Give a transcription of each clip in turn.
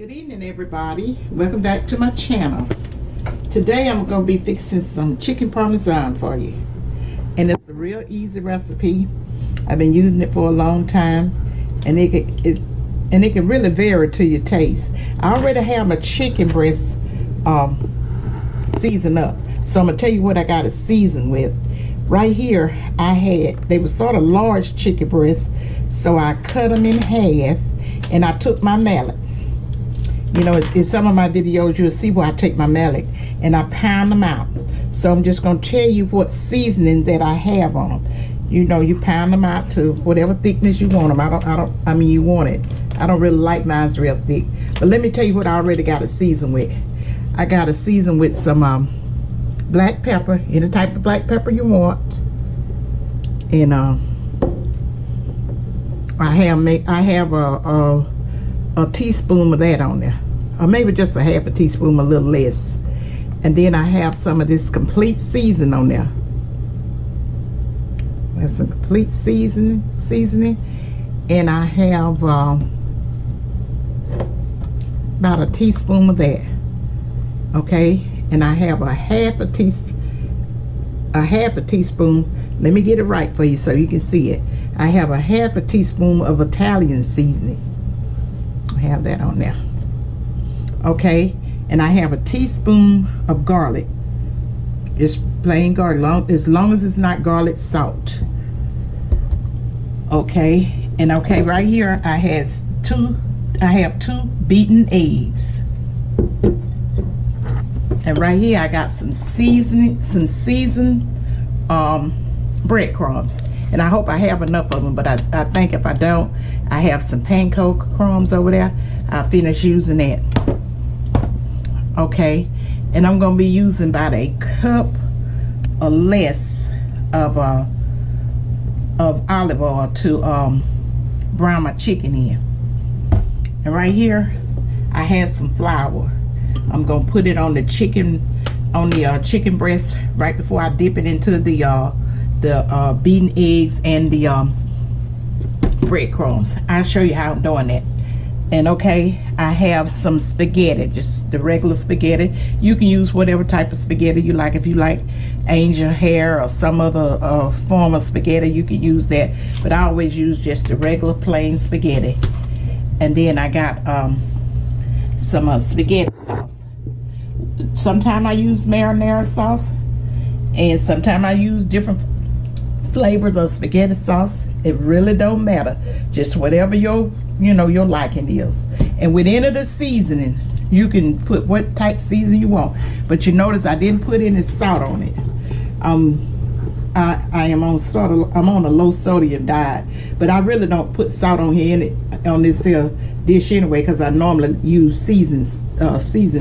Good evening, everybody. Welcome back to my channel. Today I'm going to be fixing some chicken parmesan for you, and it's a real easy recipe. I've been using it for a long time, and it can really vary to your taste. I already have my chicken breast seasoned up, so I'm gonna tell you what I got it seasoned with. Right here, they were sort of large chicken breasts, so I cut them in half, and I took my mallet. You know, in some of my videos, you'll see where I take my mallet and I pound them out. So I'm just going to tell you what seasoning that I have on them. You know, you pound them out to whatever thickness you want them. I mean, you want it. I don't really like mine real thick. But let me tell you what I already got it seasoned with. I got it seasoned with some black pepper, any type of black pepper you want. And I have a teaspoon of that on there, or maybe just a half a teaspoon, a little less. And then I have some of this complete seasoning on there. That's some complete seasoning, and I have about a teaspoon of that. Okay, and I have a half a teaspoon. Let me get it right for you so you can see it. I have a half a teaspoon of Italian seasoning. I have that on there. Okay, and I have a teaspoon of garlic, just plain garlic, as long as it's not garlic salt. Okay, and okay, right here I have two beaten eggs, and right here I got some seasoned breadcrumbs. And I hope I have enough of them, but I think if I don't, I have some panko crumbs over there. I'll finish using that. Okay, and I'm going to be using about a cup or less of olive oil to brown my chicken in. And right here, I have some flour. I'm going to put it on the chicken breast right before I dip it into the beaten eggs and the breadcrumbs. I'll show you how I'm doing that. And okay, I have some spaghetti, just the regular spaghetti. You can use whatever type of spaghetti you like. If you like angel hair or some other form of spaghetti, you can use that, but I always use just the regular plain spaghetti. And then I got some spaghetti sauce. Sometimes I use marinara sauce, and sometimes I use different flavors of spaghetti sauce. It really don't matter, just whatever your liking is. And with any of the seasoning, you can put what type of seasoning you want, but you notice I didn't put any salt on it. I'm on a low sodium diet, but I really don't put salt on on this dish anyway, because I normally use seasoning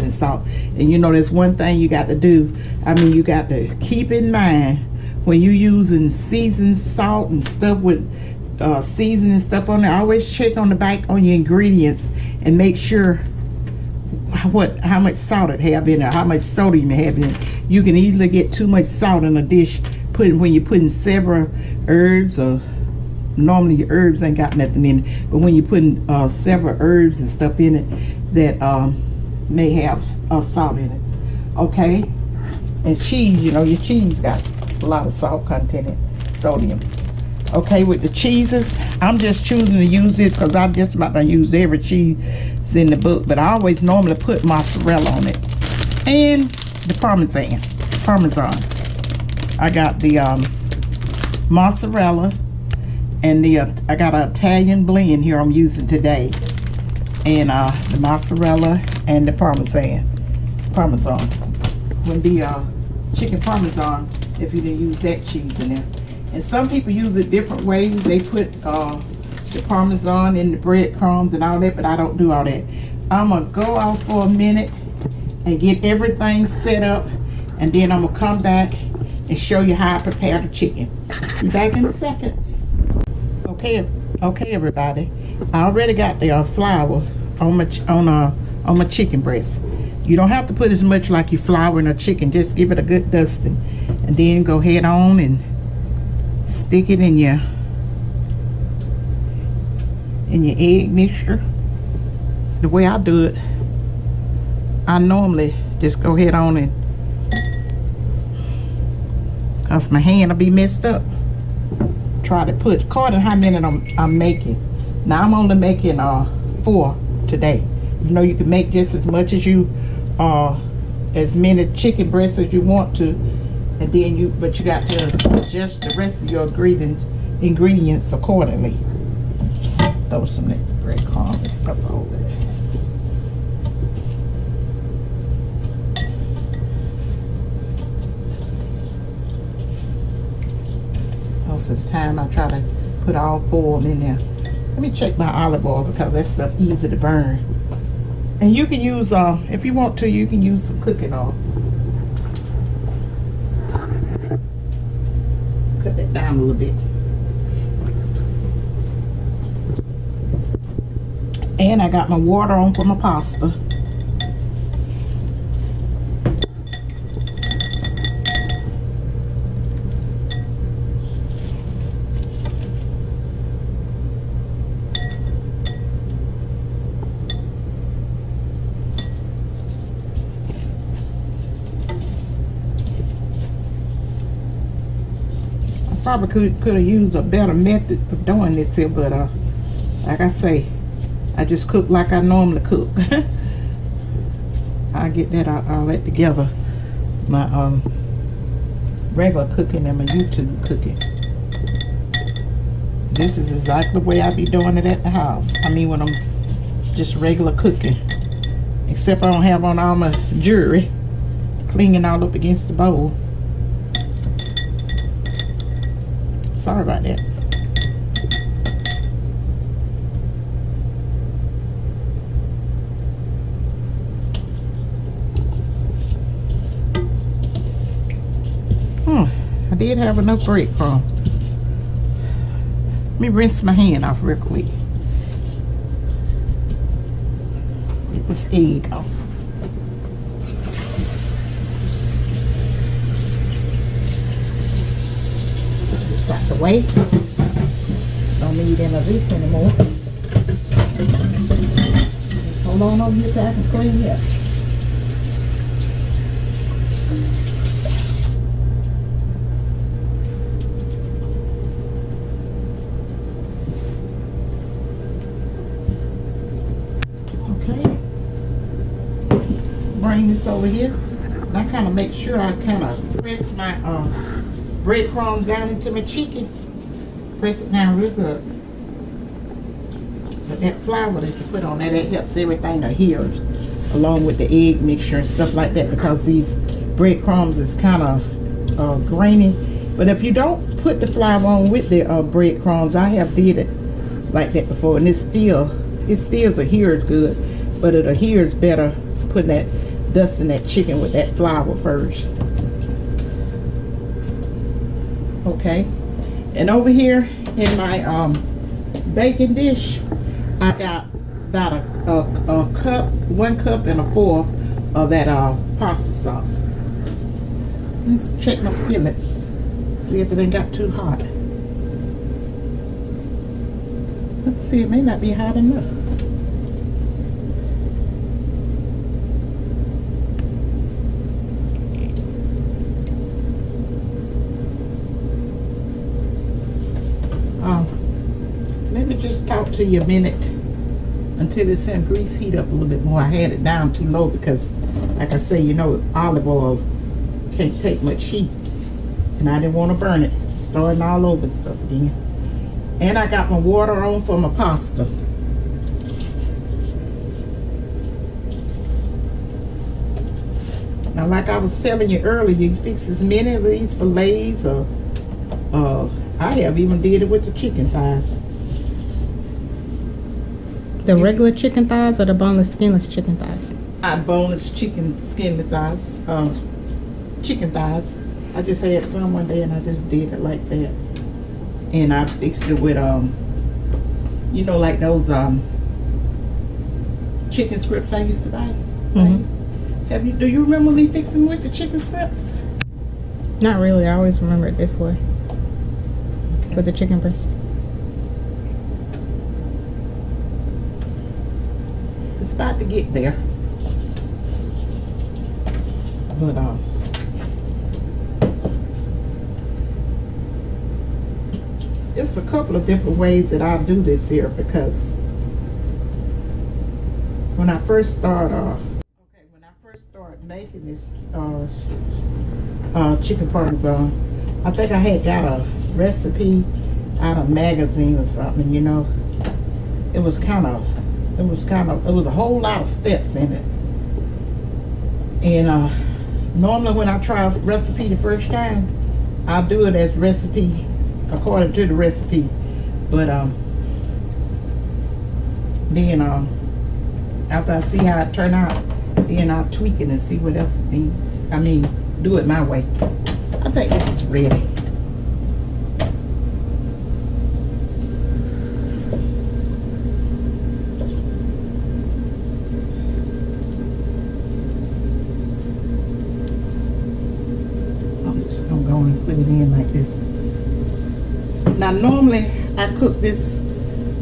salt. And you know, there's one thing you got to do. I mean, you got to keep in mind when you're using seasoned salt and stuff with seasoning stuff on there, always check on the back on your ingredients and make sure how much salt it have in there, how much sodium it have in it. You can easily get too much salt in a dish when you're putting several herbs, or normally your herbs ain't got nothing in it, but when you're putting several herbs and stuff in it that may have salt in it. Okay, and cheese, you know, your cheese got a lot of salt content in it, sodium. Okay, with the cheeses, I'm just choosing to use this because I'm just about to use every cheese in the book, but I always normally put mozzarella on it, and the parmesan. I got the mozzarella, and I got an Italian blend here I'm using today, and the mozzarella and the parmesan. When the chicken parmesan, if you didn't use that cheese in there. And some people use it different ways. They put the parmesan in the breadcrumbs and all that, but I don't do all that. I'm gonna go out for a minute and get everything set up, and then I'm gonna come back and show you how I prepare the chicken. Be back in a second. Okay, everybody. I already got the flour on my chicken breast. You don't have to put as much like you flour in a chicken. Just give it a good dusting, and then go head on and stick it in your egg mixture. The way I do it, I normally just go ahead on and, cause my hand will be messed up. Try to put, according to how many I'm making. Now I'm only making 4 today. You know, you can make just as much as you, as many chicken breasts as you want to, and then but you got to adjust the rest of your ingredients accordingly. Throw some breadcrumbs and stuff over there. Most of the time I try to put all 4 of them in there. Let me check my olive oil because that stuff easy to burn. And you can use, if you want to, you can use some cooking oil. Cut that down a little bit. And I got my water on for my pasta. Probably could have used a better method of doing this here, but like I say, I just cook like I normally cook. I get that all that together, my regular cooking and my YouTube cooking. This is exactly the way I be doing it at the house. I mean, when I'm just regular cooking, except I don't have on all my jewelry clinging all up against the bowl. Sorry about that. I did have enough breadcrumbs. Let me rinse my hand off real quick. Get this egg off. Out the way. Don't need any of this anymore. Hold on over here so I can clean it up. Okay. Bring this over here. And I kind of make sure I kind of press my breadcrumbs down into my chicken. Press it down real good. But that flour that you put on there, that helps everything adhere, along with the egg mixture and stuff like that, because these breadcrumbs is kind of grainy. But if you don't put the flour on with the breadcrumbs, I have did it like that before, and it still adheres good, but it adheres better putting that dust in that chicken with that flour first. Okay, and over here in my baking dish, I got about a cup, 1 cup and a 1/4 of that pasta sauce. Let's check my skillet, see if it ain't got too hot. Let's see, it may not be hot enough. Let me just talk to you a minute until this grease heat up a little bit more. I had it down too low because, like I say, you know, olive oil can't take much heat, and I didn't want to burn it, starting all over and stuff again. And I got my water on for my pasta. Now, like I was telling you earlier, you can fix as many of these fillets, or I have even did it with the chicken thighs. The regular chicken thighs or the boneless, skinless chicken thighs? Boneless chicken, skinless thighs, chicken thighs. I just had some one day and I just did it like that. And I fixed it with, you know, like those chicken strips I used to buy. Mm-hmm. Do you remember me fixing with the chicken strips? Not really. I always remember it this way. Okay. With the chicken breast. It's about to get there. But it's a couple of different ways that I do this here, because when I first started making this chicken parmesan, I think I had got a recipe out of a magazine or something. You know, it was a whole lot of steps in it. And normally when I try a recipe the first time, I'll do it as recipe according to the recipe. But then after I see how it turned out, then I'll tweak it and see what else it needs. I mean, do it my way. I think this is ready. I'm just gonna go and put it in like this. Now normally I cook this,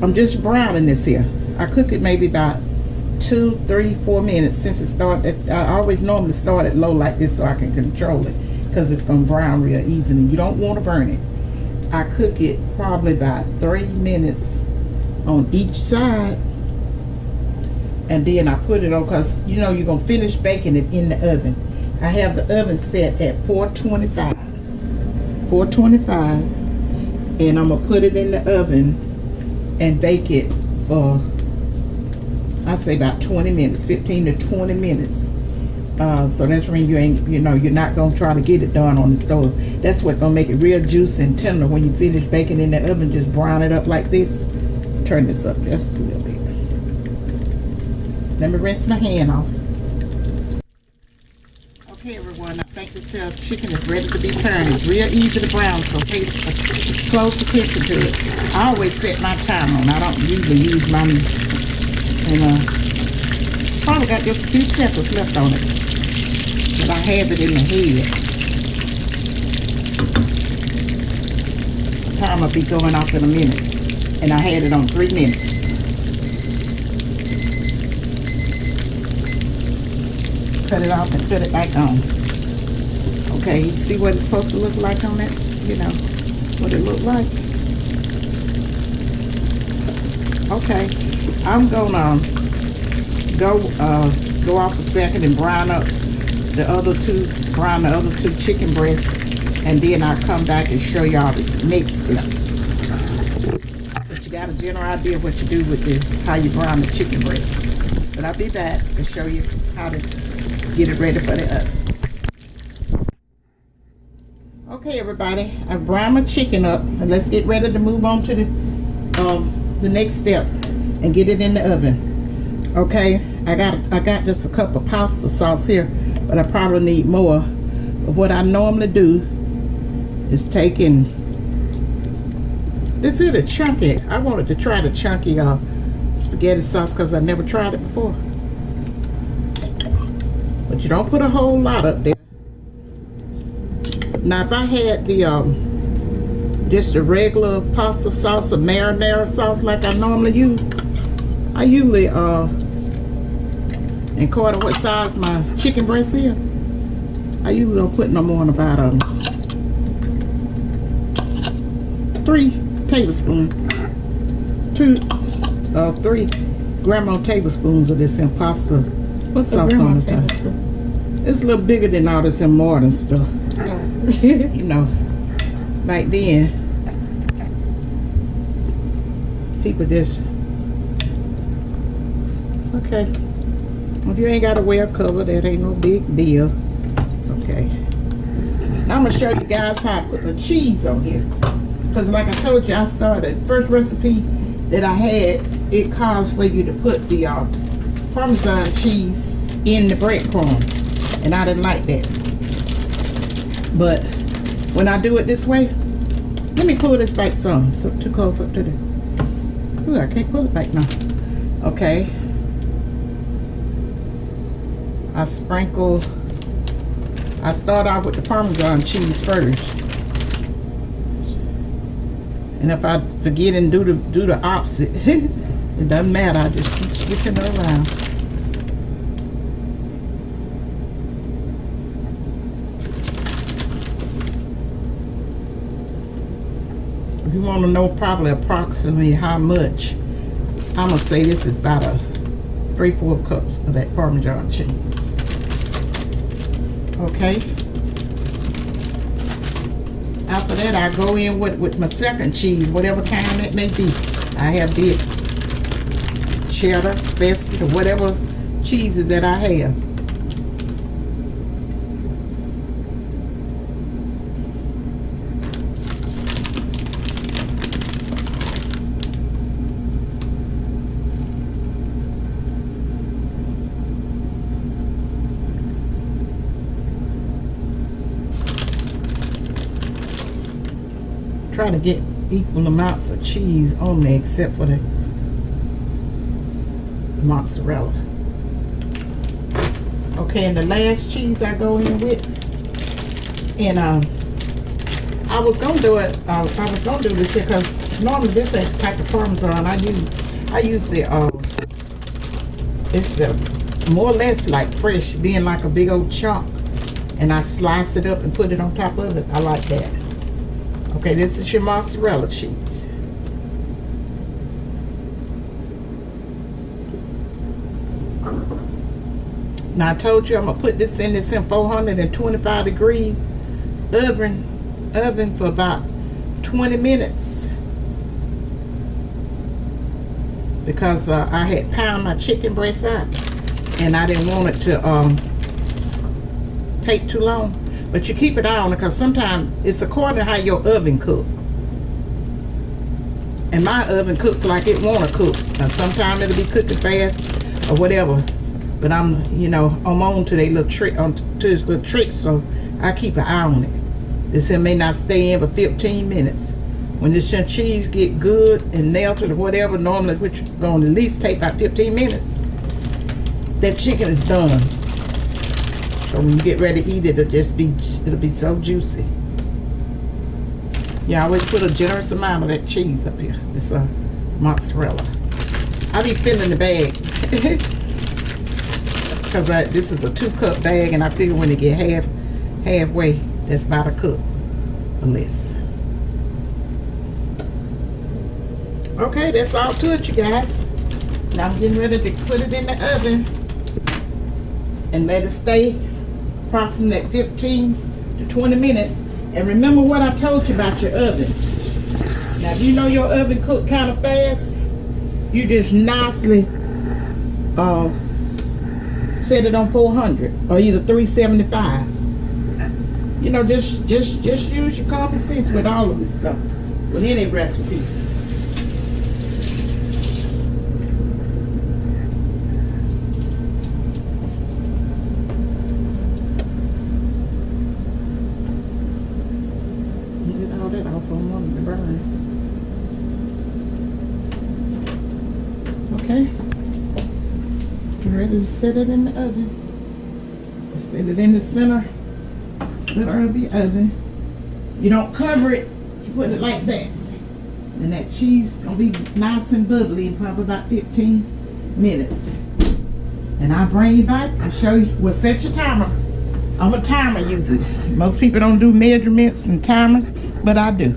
I'm just browning this here. I cook it maybe about 2, 3, 4 minutes. Since it started, I always normally start it low like this so I can control it, because it's gonna brown real easily. You don't want to burn it. I cook it probably about 3 minutes on each side, and then I put it on, because you know you're gonna finish baking it in the oven. I have the oven set at 425, and I'm gonna put it in the oven and bake it for, I say about 20 minutes, 15 to 20 minutes. So that's when you ain't, you know, you're not gonna try to get it done on the stove. That's what's gonna make it real juicy and tender. When you finish baking in the oven, just brown it up like this. Turn this up just a little bit. Let me rinse my hand off. Okay, everyone, I think this chicken is ready to be turned. It's real easy to brown, so pay close attention to it. I always set my time on. I don't usually use my, and probably got just a few seconds left on it, but I have it in the head. The timer will be going off in a minute, and I had it on 3 minutes. Cut it off and put it back on. Okay, you see what it's supposed to look like on that, you know, what it looked like. Okay, I'm gonna go off a second and brown the other two chicken breasts, and then I'll come back and show y'all this next step. But you got a general idea of what you do with how you brown the chicken breasts. But I'll be back to show you how to get it ready for the oven. Okay, everybody, I've browned my chicken up, and let's get ready to move on to the next step and get it in the oven. Okay, I got just a cup of pasta sauce here, but I probably need more. But what I normally do is take in, this is the chunky. I wanted to try the chunky spaghetti sauce because I never tried it before. But you don't put a whole lot up there. Now if I had the just the regular pasta sauce or marinara sauce like I normally use, I usually and according to what size my chicken breast is, I usually don't put no more than about 3 tablespoons, 3 grandma tablespoons of this pasta. What's sauce on the top? It's a little bigger than all this and more than stuff. You know, back then, people just, okay. If you ain't got a well cover, that ain't no big deal. It's okay. Now I'm gonna show you guys how to put the cheese on here. Because like I told you, I started, the first recipe that I had, it calls for you to put the Parmesan cheese in the breadcrumbs. And I didn't like that. But when I do it this way, let me pull this back some. So too close up to the, ooh, I can't pull it back now. Okay. I start off with the Parmesan cheese first. And if I forget and do the opposite, it doesn't matter. I just keep switching it around. If you want to know probably approximately how much, I'm going to say this is about a 3/4 cups of that Parmesan cheese. Okay. After that, I go in with my second cheese, whatever kind it may be. I have the cheddar, best, or whatever cheeses that I have. Try to get equal amounts of cheese on there, except for the mozzarella. Okay, and the last cheese I go in with, and I was gonna do it. I was gonna do this here because normally this ain't type of Parmesan. I use the it's more or less like fresh, being like a big old chunk, and I slice it up and put it on top of it. I like that. Okay, this is your mozzarella cheese. Now I told you I'm gonna put this in 425 degrees oven for about 20 minutes because I had pounded my chicken breast out and I didn't want it to take too long. But you keep it on because sometimes it's according to how your oven cooks. And my oven cooks like it want to cook. Now sometimes it'll be cooking fast or whatever. But I'm on to their little trick, to his little trick, so I keep an eye on it. This here may not stay in for 15 minutes. When this cheese get good and melted or whatever, normally which going to at least take about 15 minutes, that chicken is done. So when you get ready to eat it, it'll be so juicy. Yeah, I always put a generous amount of that cheese up here. It's a mozzarella. I be filling the bag because this is a 2-cup bag, and I figure when it get halfway, that's about a cup or less. Okay, that's all to it, you guys. Now I'm getting ready to put it in the oven and let it stay approximately 15 to 20 minutes. And remember what I told you about your oven. Now if you know your oven cook kind of fast, you just nicely set it on 400 or either 375. Just use your common sense with all of this stuff, with any recipe. Okay, I'm ready to set it in the oven. Set it in the center of the oven. You don't cover it, you put it like that. And that cheese gonna be nice and bubbly in probably about 15 minutes. And I'll bring you back and show you. Well, set your timer. I'm a timer user. Most people don't do measurements and timers, but I do.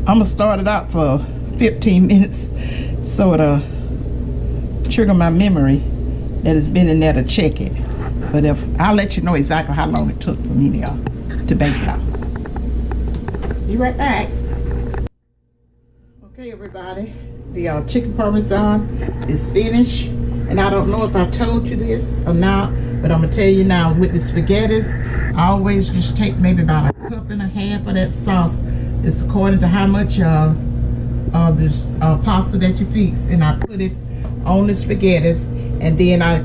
I'm gonna start it out for 15 minutes so it'll trigger my memory that it's been in there to check it. But I'll let you know exactly how long it took for me to bake it out. Be right back. Okay, everybody, the chicken parmesan is finished, and I don't know if I told you this or not, but I'm gonna tell you now. With the spaghettis, I always just take maybe about 1.5 cups of that sauce. It's according to how much of this pasta that you fix, and I put it on the spaghettis, and then I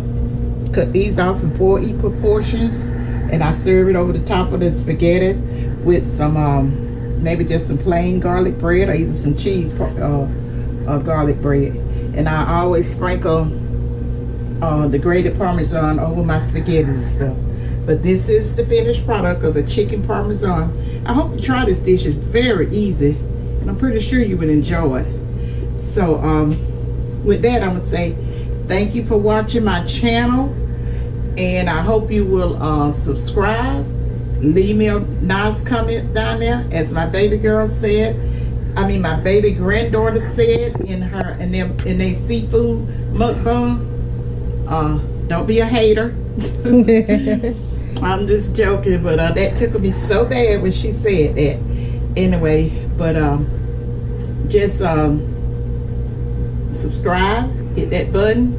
cut these off in 4 equal portions, and I serve it over the top of the spaghetti with some maybe just some plain garlic bread or either some cheese garlic bread. And I always sprinkle the grated parmesan over my spaghetti and stuff. But this is the finished product of the chicken parmesan. I hope you try this dish. It's very easy, and I'm pretty sure you would enjoy it. So with that, I'm gonna say thank you for watching my channel, And I hope you will subscribe. Leave me a nice comment down there, as my baby girl said. I mean, my baby granddaughter said in their seafood mukbang. Don't be a hater. I'm just joking, but that took me so bad when she said that. Anyway, but just subscribe, hit that button,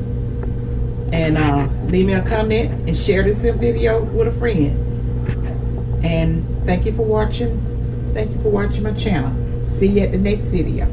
and leave me a comment and share this video with a friend. And thank you for watching. Thank you for watching my channel. See you at the next video.